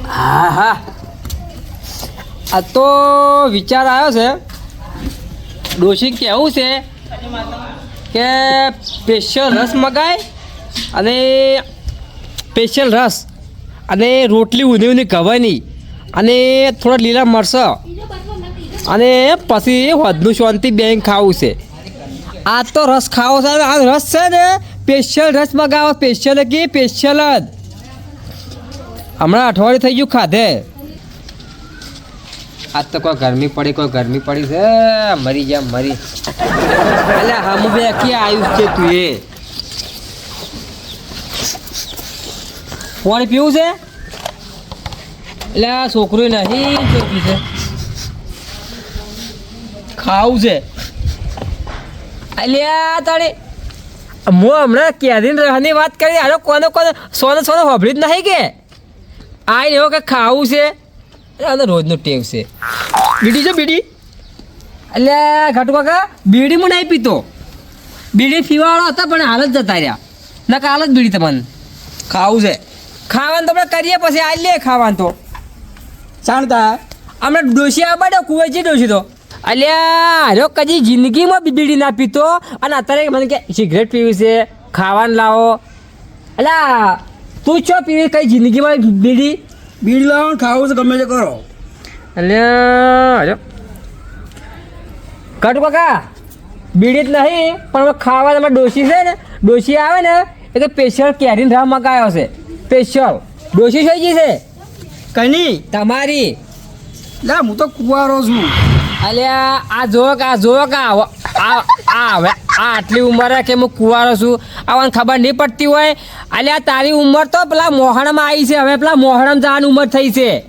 હા હા આ તો વિચાર આવ્યો છે ડોશી કેવું છે કે સ્પેશિયલ રસ મગાય અને સ્પેશિયલ રસ અને રોટલી ઊંધી ઊંધી કવાની અને થોડા લીલા મરચાં અને પછી વધનું શાંતિ બેંક ખાવું છે આ તો રસ ખાવો છે આ રસ છે ને સ્પેશિયલ રસ મગાવો સ્પેશિયલ કે સ્પેશિયલ જ હમણાં અઠવાડિયું થઈ ગયું ખાધે આજ તો કોઈ ગરમી પડી છે મરી જા મરી એટલે હમ બે ક્યાં આવ્યું છે તું એ પાણી પીવું છે એટલે આ છોકરું નહીં ચોકી છે ખાવું છે અલ્યા તારે હું હમણાં ક્યાંથી રહેવાની વાત કરી હાલો કોને સોને હોભળી જ નહીં કે આઈને એવો કે ખાવું છે અને રોજનું ટેવ છે બીડી છે બીડી એટલે ઘટુ કાકા બીડી હું નહીં પીતો બીડી પીવાવાળો હતા પણ હાલ જ જતા રહ્યા ના કે હાલ જ બીડી તમને ખાવું છે ખાવાનું તો આપણે કરીએ પછી આ લે ખાવાનું તો જાણતા હમણાં ડોસી આબાડ્યો કુવેચી ડોસી તો અલ્યા હારો કદી જિંદગીમાં બીડી ના પીતો અને અત્યારે મને કે સિગરેટ પીવી છે ખાવાનું લાવો અલ્યા તું ચો પીવી કઈ જિંદગીમાં બીડી લાવો ખાવું છે ગમે તે કરો અલ્યા હારો કટુ કાકા બીડી જ નહીં પણ ખાવા તમે ડોસી છે ને ડોસી આવે ને એ તો સ્પેશિયલ કેરીન રાહ મગાવ્યો છે સ્પેશિયલ ડોસી થઈ ગઈ છે કની તમારી લા હું તો કુવારો છું અલ્યા આ જોક હવે આટલી ઉંમરે કે હું કુવારો છું આવને ખબર નહીં પડતી હોય અલ્યા તારી ઉંમર તો પેલા મોહણમાં આવી છે હવે પેલા મોહણમ જવાની ઉંમર થઈ છે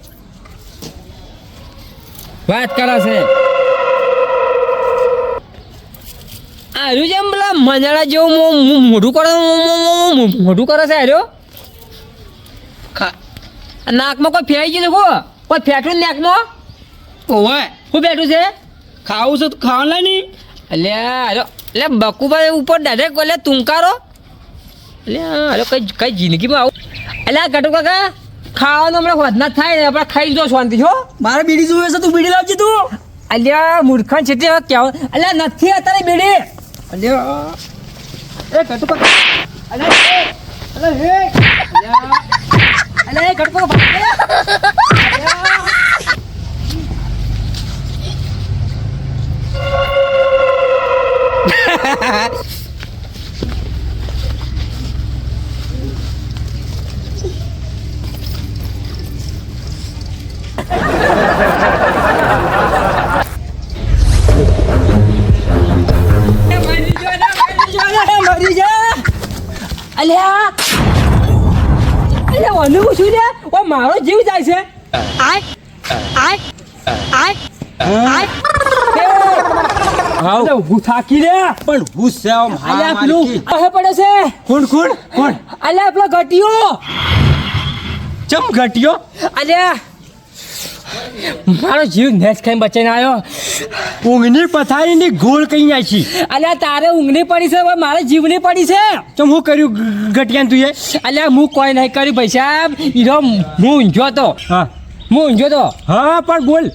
વાત કરે છે આર્યું જેમ પેલા મંજાળા જેવું મોઢું કરે છે આર્યો નાકમાં કોઈ ફેંઈ ગયું કો કોઈ ફેંક્યું નાકમાં ઓવે શું બેઠું છે ખાવું છે તું ખાવા લે નહીં એટલે બકુભાઈ ઉપર ડાયરેક્ટ એટલે તુંકારો એટલે કઈ જિંદગીમાં આવું એટલે ગટુ કાકા ખાવાનું હમણાં વધના થાય ને આપણે ખાઈ જો શાંતિ છો મારે બીડી જોઈએ છે તું બીડી લાવજે તું અલ્યા મૂર્ખાન છે તે કેવું અલ્યા નથી અત્યારે બીડી અલ્યા એ ગટુ કાકા અલ્યા ગટુ કાકા મારો જીવ જાય છે હું થાકી રે પણ હું છે પડે છે કોણ અલ્યા પેલો ઘટિયો ચમ ઘટિયો અલ્યા મારો જીવ નેસ ખાઈ બચાઈને આવ્યો ઊંઘની પથારીની ગોળ કઈ આવી છે અલ્યા તારે ઊંઘની પડી છે મારે જીવની પડી છે તો હું કર્યું ઘટિયાને તું અલ્યા હું કોઈ નહીં કર્યું ભાઈ સાહેબ હીરો હું ઊંઝ્યો તો હા પણ બોલ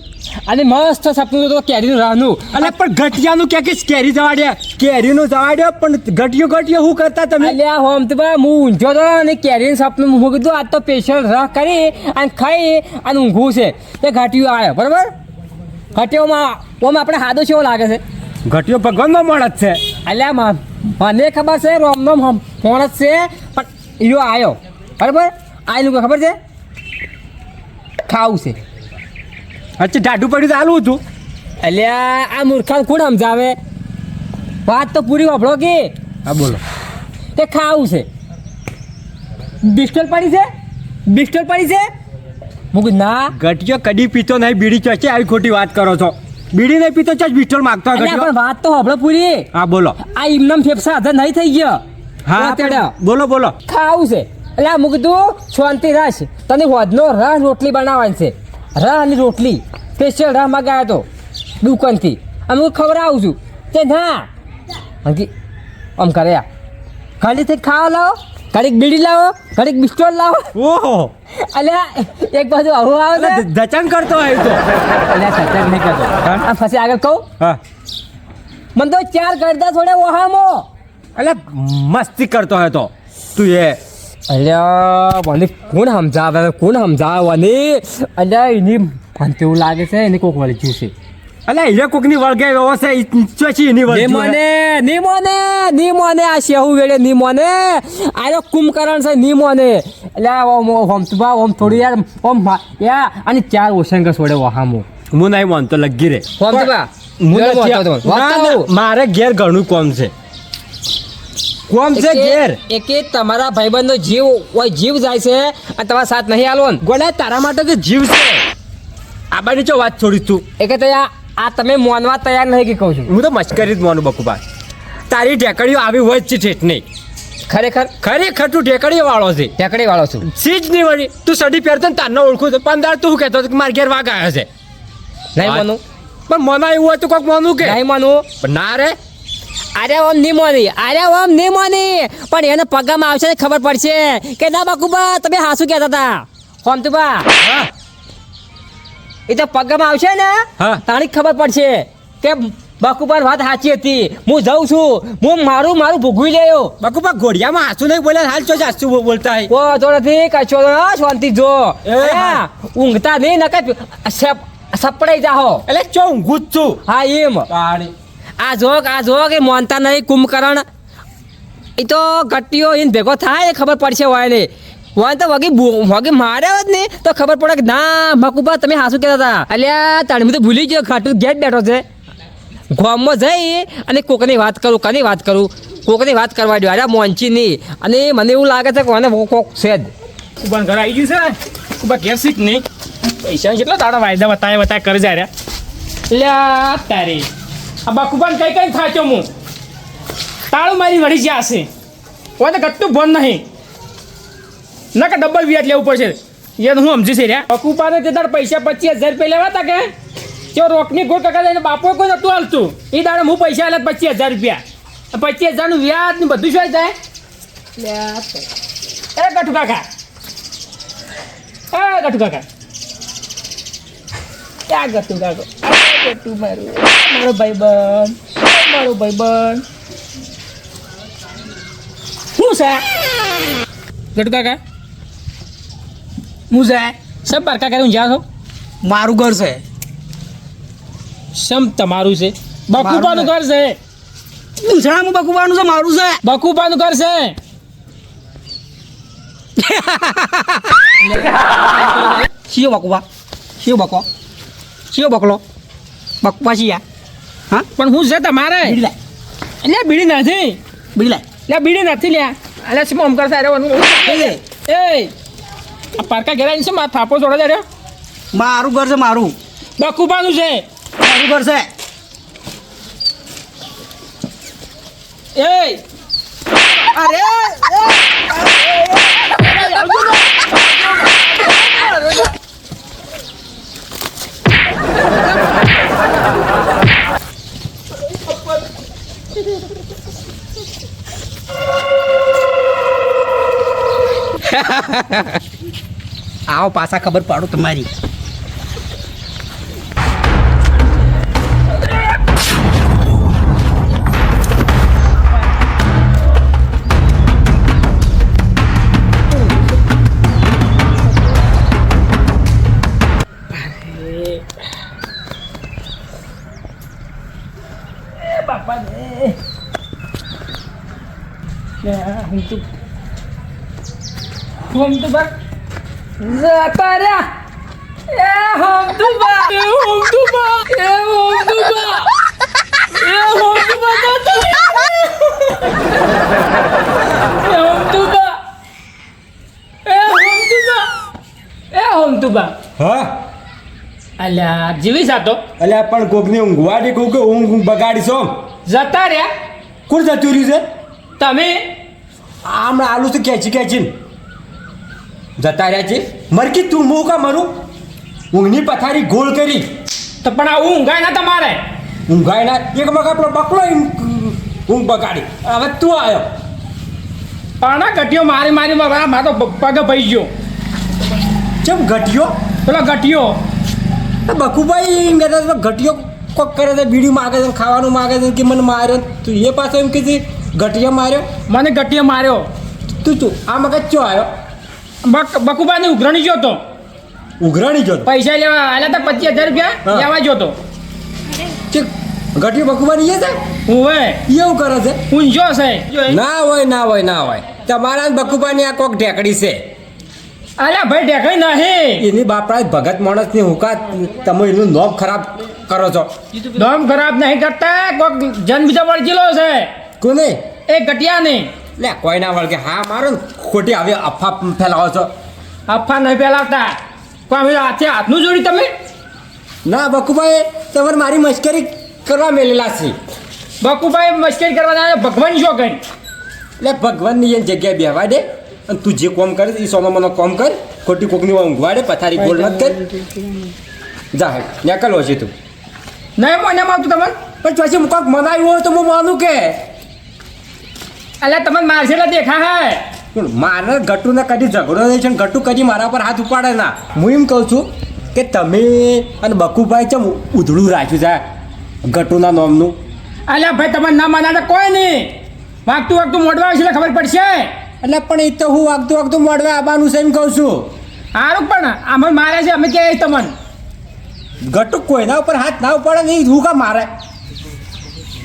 અને મસ્ત સપનું તો કેરીનું રાહનું અને પણ ઘટિયાનું કે કેરી જવાડ્યા કેરીનું જવાડ્યો પણ ઘટિયો શું કરતા તમે એટલે હોમ તો હું ઊંઝ્યો તો અને કેરીનું સપનું હું કીધું આજ તો સ્પેશિયલ રસ કરી અને ખાઈ અને ઊંઘવું છે એ ઘટિયો આવ્યો બરાબર ઘટિયોમાં ઓમ આપણે હાદો કેવો લાગે છે ઘટિયો ભગવાનનો માણસ છે એટલે મને ખબર છે રોમનો માણસ છે પણ એનો આવ્યો બરાબર આવેલું ખબર છે ખાવું છે અચ્છા ઢાઢું પડ્યું તો હાલવું હતું એટલે આ મૂર્ખાને કોણ સમજાવે વાત તો પૂરી વાપરો કે હા બોલો તે ખાવું છે બિસ્ટલ પડી છે મુકું ના ઘટિયો કદી પીતો નહીં બીડી ચોચે આવી ખોટી વાત કરો છો બીડી નહીં પીતો ચોચ બિસ્ટલ માગતો પણ વાત તો સાંભળો પૂરી હા બોલો આ ઇમનામ ફેફસા હાથે નહીં થઈ ગયો હા બોલો ખાવું છે એટલે આ મૂકતું શાંતિ રાશ તને વધનો રસ રોટલી બનાવવાની છે રાની રોટલી સ્પેશિયલ રાહ મગાવ્યો તો દુકાનથી અમે હું ખવડાવું છું તે ના આમ કરે ખાલી થઈ ખાવા લાવો ઘડીક બીડી લાવો, ઘડીક બિસ્ટોલ લાવો. ઓહો અલ્યા એક બાજુ આવું આવે છે. દચન કરતો હોય તો અલ્યા સત્સંગ નહીં કરતો. આ પછી આગળ કહું, હા મને તો 4 કરતા થોડે વહામો. એટલે મસ્તી કરતો હોય તો તું એ અલ્યા મને કોણ સમજાવે મને? અલ્યા એની મને તેવું લાગે છે એને કોક વળી ગયું છે. એટલે એ કોકની વળગે એવો છે ચોચી એની ની મોને આ શેહુ વેડે ની મોને આયો કુંભકરણ છે ની મોને. એટલે ઓમ તુબા ઓમ થોડી યાર ઓમ યા અને 4 ઓશંગ છોડે વહામો. હું નહીં માનતો લગી રે ઓમ તુબા મારે ઘેર ઘણું કોમ છે ઘેર એકે તમારા ભાઈબંધનો જીવ જાય છે અને તમારા સાથ નહીં આલો ને ગોડા તારા માટે તો જીવ છે. આ બાની ચો વાત છોડીશ તું એકે તો આ તમે માનવા તૈયાર નહીં કે કહું છું. હું તો મશ્કરી જ માનું બકુબા. તારી ઢેકડીઓ આવી હોય જ છે ઠેઠ નહીં. ખરેખર તું ઢેકડીઓ વાળો છે. ઢેકડી વાળો છું સીજ નહીં વળી. તું સડી પહેરતો ને તારનો ઓળખું તો 15 તું કહેતો કે મારા ઘેર વાઘ આવ્યો છે. નહીં માનું પણ મના એવું હોય તો કોઈક માનું કે નહીં માનું. પણ ના રે અરે ઓમ નહીં મોની પણ એને પગામાં આવશે ને ખબર પડશે કે ના બાકુબા તમે હાસુ કહેતા હતા. હોમતુબા એ તો પગામાં આવશે ને તાણી ખબર પડશે કે બાકુબા વાત સાચી હતી. હું જાઉં છું, હું મારું ભૂગવી લેયો. બકુબા ઘોડિયામાં હાસુ નહીં બોલે હાલ ચો હાસુ બોલતા હોય. ઓ તો નથી કશો શાંતિ જો ઊંઘતા નહીં નકા સપડાઈ જાહો. એટલે ચો ઊંઘું જ છું. હા એમ આ જોગ એ માનતા નહીં કુંભકરણ. એ તો ગટ્ટીઓ એને ભેગો થાય ને ખબર પડશે હોય ને હોય તો વગી માર્યા જ ને તો ખબર પડે કે ના મકુબા તમે હાસુ કહેતા હતા. અલ્યા તાણી તો ભૂલી ગયો ખાટું ગેટ બેઠો છે. ગામમાં જઈ અને કોકની વાત કરું કોકની વાત કરવા દો. અરે મોંચી નહીં અને મને એવું લાગે છે કે મને કોક છે જ. કુબાન ઘર આવી ગયું છે કુબા ઘેર શીખ નહીં પૈસા કેટલા તારા વાયદા બતાય કરે જાય રે. લ્યા તારી આ બાકુબાન કઈ થાચો હું તાળું મારી વળી જ્યાં હશે હોય તો ગટ્ટું ભણ નહીં ના કે ડબલ વ્યાજ લેવું પડશે એ હું સમજી છે રહ્યા. બાકુબાને તે તાર પૈસા 25,000 રૂપિયા લેવા હતા કે જો રોકની ગોળ કાકા લઈને બાપો કોઈ નતું હાલતું એ દાડે હું પૈસા આલ્યા 25,000 રૂપિયા 25,000 નું વ્યાજ ને બધું શું જાય. એ ગઠુ કાકા ક્યાં ગતું કાકો ગતું મારો ભાઈબંધ શું છે ગટુ કાકા હું છે સબ પારકા કરે હું જ્યાં છો મારું ઘર છે. સમ તમારું છે બકુબાનું ઘર છે. પૂછડામાં બકુબાનું છે મારું છે. બકુબાનું ઘર છે. શિયો બકુબા શિયો બકલો બકુબા શિયા હા પણ હું છે તમારે બીડી લાય એટલે બીડી નથી બીડી લાય લે બીડી નથી લ્યા એટલે શું આમ કરતા એ આ પારકા ઘેરાઈને છે મારા થાપો જોડે જાય મારું ઘર છે મારું બકુબાનું છે મારું ઘર છે. એ અરે આવો પાછા ખબર પાડો તમારી. હોમ તો બા જતા રહ્યા એ હોમ તો બા એ હોમ તો બા એ હોમ તો બા એ હોમ તો બા એ હોમ તો બા એ હોમ તો બા એ હોમ તો બા હા અલ્યા જીવી સાતો અલ્યા પણ કોકની ઊંઘવાડી કહું કે ઊંઘ બગાડીશો જતા રહ્યા કોણ જતું રહ્યું છે તમે આમ આલુ તો ખેંચી જતા રહ્યા છે મરકી તું હું કા મરું ઊંઘની પથારી ગોળ કરી તો પણ આ ઊંઘાય ના તમારે ઊંઘાય ના એક મગ આપણો બકલો ઊંઘ બગાડી હવે તું આવ્યો પાણા ગઠિયો મારી મારી મારો તો પગ ભાઈ ગયો. ચમ ઘટ્યો પેલો ગઠિયો બકુભાઈ ઘટ્યો કોક કરે છે, બીડી માગે છે, ખાવાનું માગે છે કે મને માર્યો. તું એ પાછો એમ કે ઘટિયા માર્યો. મને ગઠિયો માર્યો. તું આ મગજ ચો આવ્યો? બકુબાની ઉઘરણી ગયો તો ઉઘરાણી જો પૈસા લેવા આલ્યા તા 25,000 રૂપિયા હા. લેવા ગયો તો. ઘટિયો બકુબાની એ છે હું એવું કરે છે. ઊંઝો છે. ના હોય ના હોય ના હોય, તમારા જ બકુબાની આ કોક ઢેકડી છે. અલ્યા ભાઈ ઢેકાઈ નહીં. એની બાપડા ભગત માણસની હુકા તમે એનું નોમ ખરાબ કરો છો. દમ ખરાબ નહીં કરતા. કોક જન બીજો વળગેલો છે કોને એ ગટિયા નહીં. લે કોઈ ના વળગે હા મારો ને ખોટી હવે અફવા ફેલાવો છો. અફવા નહીં ફેલાવતા. કોઈ હવે હાથે હાથનું જોડી તમે. ના બકુભાઈ તમારે મારી મશ્કરી કરવા મેલેલા છે. બકુભાઈ મશ્કરી કરવાના ભગવાન શું કઈ. એટલે ભગવાનની એ જગ્યાએ બેહવા દે અને તું જે કોમ કરે એ સોનો મને કોમ કર. ખોટી કોકની ઊંઘવાડે પથારી ગોળ મત કર. જા હે નેકલ હોય છે તું. નહીં મને આવતું તમને. પણ પછી હું કોક મનાવ્યું હોય તો હું માનું કે અલ્યા તમને મારશે એટલે દેખા હે. પણ મારે ગટુને કદી ઝઘડો નહીં છે ને ગટુ કદી મારા પર હાથ ઉપાડે ના. હું એમ કહું છું કે તમે અને બકુભાઈ ચમ ઉધડું રાખ્યું છે ગટુના નોમનું. અલ્યા ભાઈ તમે ના માના કોઈ નહીં. વાગતું વાગતું મોડવા આવશે એટલે ખબર પડશે. એટલે પણ એ તો હું વાગતું વાગતું મોડવા આવવાનું છે એમ કહું છું. સારું પણ અમે મારે છે અમે ક્યાંય તમને. ગટુ કોઈના ઉપર હાથ ના ઉપાડે નહીં હું કા મારે.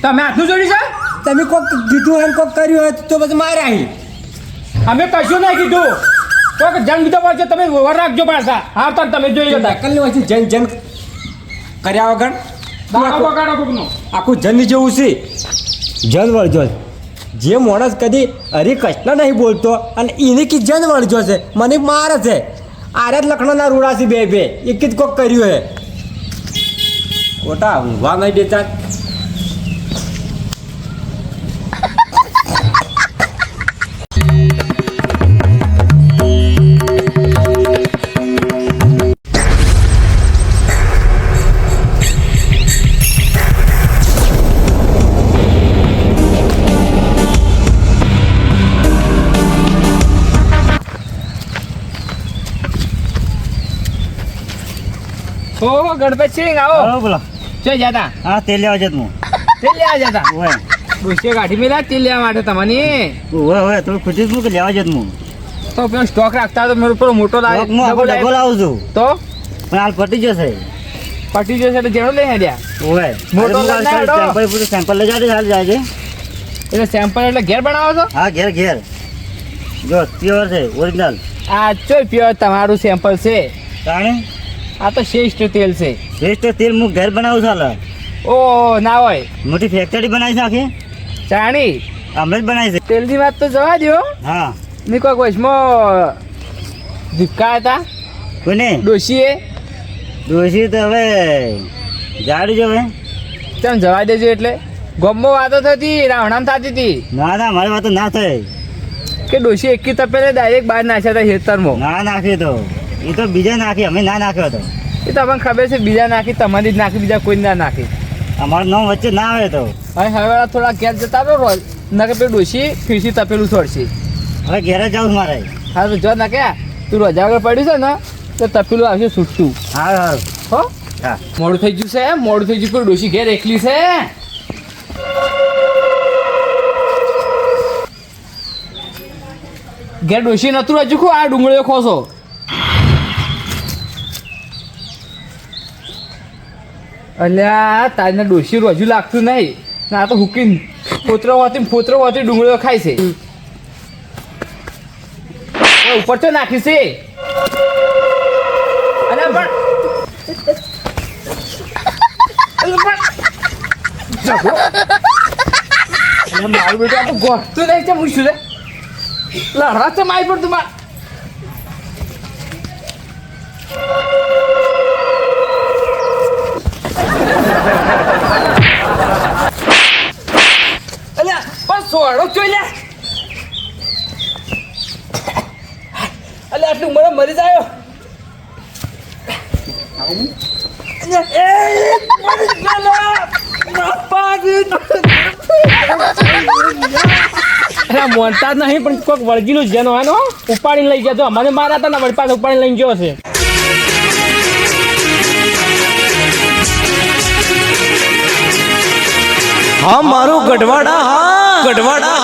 તમે હાથનું જોડ્યું છે. તમે કોક કીધું એમ કોક કર્યું હોય તો પછી મારે અહીં. અમે કશું નહીં કીધું. કોઈક જંગ બીજો પડશે તમે વર રાખજો પાછા. હા તો તમે જોઈ લો. નકલની વચ્ચે જન જન કર્યા વગર દાડો બગાડો કોકનો. આખું જન જેવું છે. જન વળજો છે. જે માણસ કદી હરી કૃષ્ણ નહીં બોલતો અને એને કી જન વળજો છે મને મારે છે. આરે જ લખણાના રૂડા છે બે બે એક જ કોક કર્યું હે. ખોટા ઊંઘવા નહીં દેતા. ઓહો ગણપત સિંહ આવો. હા બોલો. જોઈ જતા હા તેલ લેવા જત હું. તેલ લેવા જતા. ઓય ડોસીએ કાઢી મેલા તેલ લેવા માટે તમને. ઓય થોડું ખુશી છું કે લેવા જત હું. તો પેલો સ્ટોક રાખતા તો મારો પેલો મોટો લાવે હું આખો ડબ્બો લાવું છું તો પણ હાલ પટી જશે. પટી જશે એટલે જેનો લઈ હેડ્યા. ઓય મોટો લઈને હેડો. સેમ્પલ પૂરું સેમ્પલ લઈ જાડે હાલ જાય છે. એટલે સેમ્પલ એટલે ઘેર બનાવો છો. હા ઘેર ઘેર જો પ્યોર છે ઓરિજિનલ. આ ચોય પ્યોર તમારું સેમ્પલ છે. તાણે આ તો શ્રેષ્ઠ તેલ છે. શ્રેષ્ઠ તેલ હું ઘેર બનાવું છું હાલ. ઓ ના હોય મોટી ફેક્ટરી બનાવી છે આખી ચાણી અમે જ બનાવી છે. તેલની વાત તો જવા દો. હા મેં કોઈક વચમાં ધીપકા હતા કોને ડોશીએ. ડોશી તો હવે જાડું જ હવે. કેમ જવા દેજો એટલે ગમો વાતો થતી રાવણામ થતી હતી ના ના મારી વાત ના થાય. કે ડોશી એકી તપેલે ડાયરેક્ટ બહાર નાખ્યા હતા ખેતરમાં. ના નાખી તો એ તો બીજા નાખી અમે ના નાખ્યો હતો. એ તમને ખબર છે બીજા નાખી તમારી જ નાખી બીજા કોઈ ના નાખી. અમારું નામ વચ્ચે ના આવે તો હવે થોડા ઘેર જતા રહો રોજ ના કે પેલું ડોશી ફીરસી તપેલું છોડશે. હવે ઘેર જ જાઉં મારે. હા તો જો ના કે તું રજા વગર પડ્યું છે ને તો તપેલું આવશે છૂટતું. હા હા હો હા મોડું થઈ ગયું છે મોડું થઈ ગયું. પેલું ડોશી ઘેર એકલી છે. ઘેર ડોશી નતું હજુ ખો આ ડુંગળીઓ ખોસો. અલ્યા તારીને ડોશી હજુ લાગતું નહીં. ના તો હુકીને ફોતરો હોતી ડુંગળીઓ ખાય છે. ઉપર તો નાખી છે. અને પણ મારું બેટું આ તો ગોઠતું નહીં છે હું શું લડવા છે મારી પર તું માર. અલ્યા પણ સોડો જોઈ લે. અલ્યા આટલું મને મરી જાય. મોનતા જ નહીં પણ કોઈક વળગીનું જેનો એનો ઉપાડીને લઈ ગયા તો મને મારા હતા ને વળી પાછા ઉપાડીને લઈને ગયો છે. હા મારું ગઢવાડા, હા ગઢવાડા.